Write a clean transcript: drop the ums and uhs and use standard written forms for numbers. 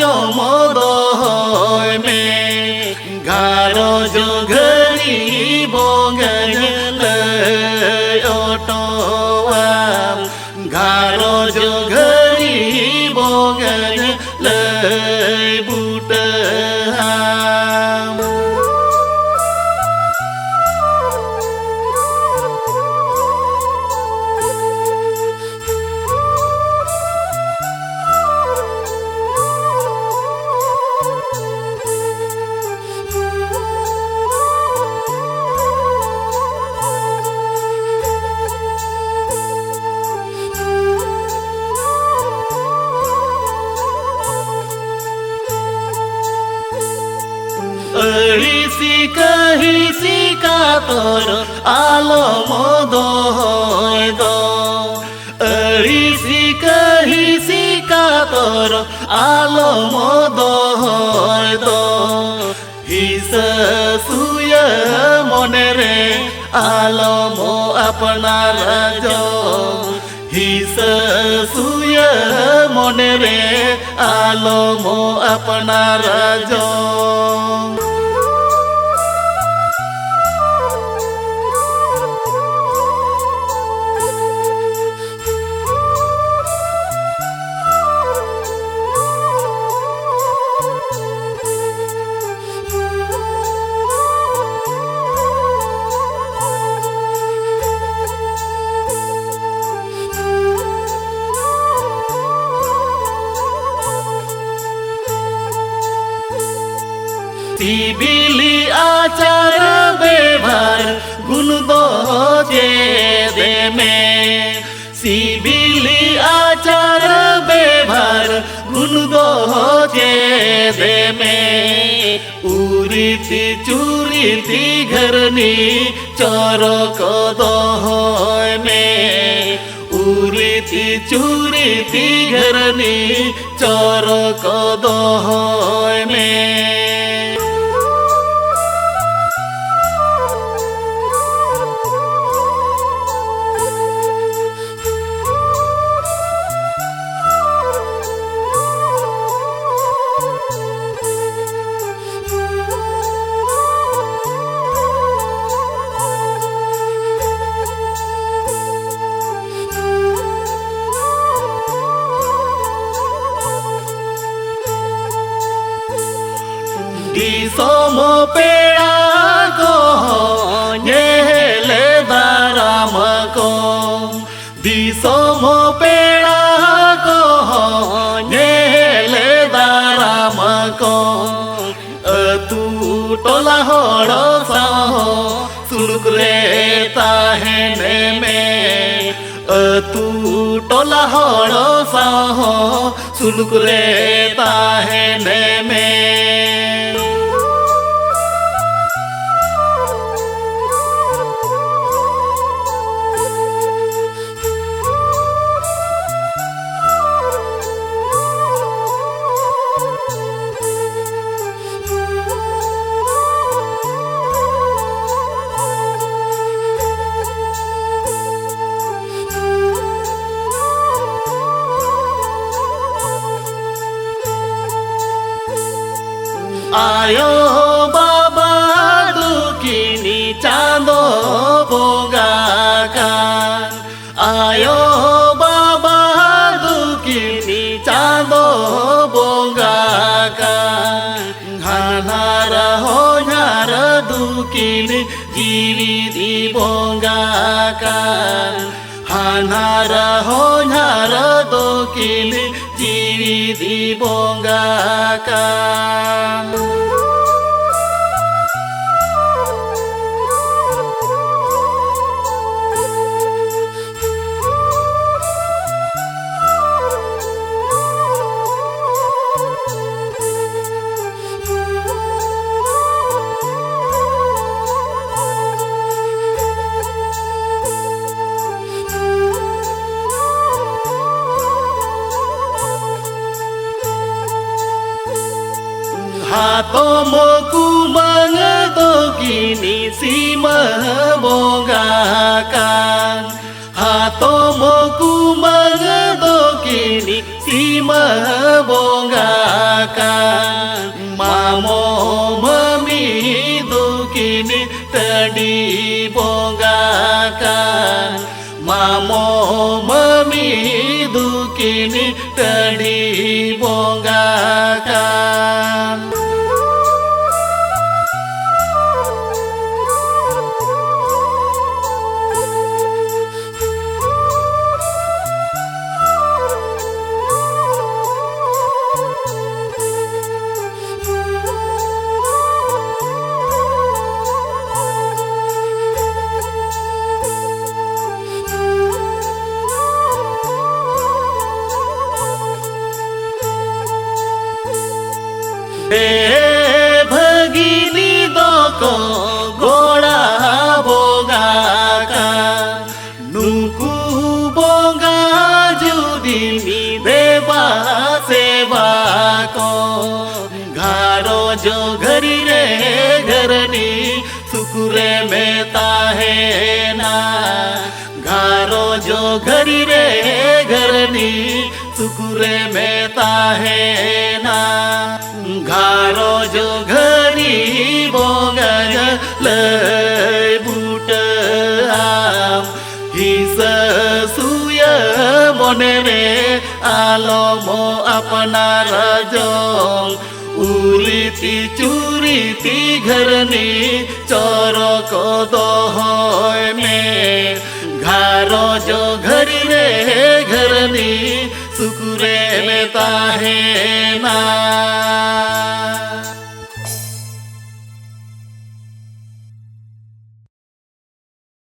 जमदय में घारो जो घड़ी बोंगन अटोआम घारो जो घड़ी बोंगन बुटहाम हिसिका तोर आलम दय हिसिका तोर आलम दय हिस सुय मने रे आलम आपनार हिस सुय मने रे आलम आपनार सिबिली आचार व्यवहार गुण दे दे में सिबिली आचार व्यवहार गुण दे दे में उरीति चुरीति घरनी चरक दहय में उरीति चुरीति घरनी चरक दहय में दिसम पेड़ा को नेले दाराम को दिसम पेड़ा को नेले दाराम को तू टोला हड़ साह सुलुक रे ताहेने में तू टोला हड़ साह सुलुक रे ताहेने में आयो बाबा दुखिनी चाँदो बोगाकान आयो बाबा दुखिनी चाँदो बोगाकान हानार हो झार दुखिनी जीवी दी बोगाकान हानार हो झार दुखिनी जीवी दी बोगाकान हाथों मोकू मांग दो गिनी सीमा बोगाकान हाथों मोकू मांग दो गिनी सीमा बोगाकान Amo mami dukini tadi bonggakan. Begini doko goda bonggakan nuku bongga judi mi deba seva ko घरो जो घरी रे घरनी सुकुरे में ताहे ना घरो जो घरी रे घरनी सुकुरे में ताहे ना घरो जो घरी बोंगज लय बूट आम हिस सुय मने रे आलो मो अपना रजों उरीति चूरीति घरनी चोरो को दोहोय में घरो जो घरी रे घरनी सुकुरे में ताहे ना।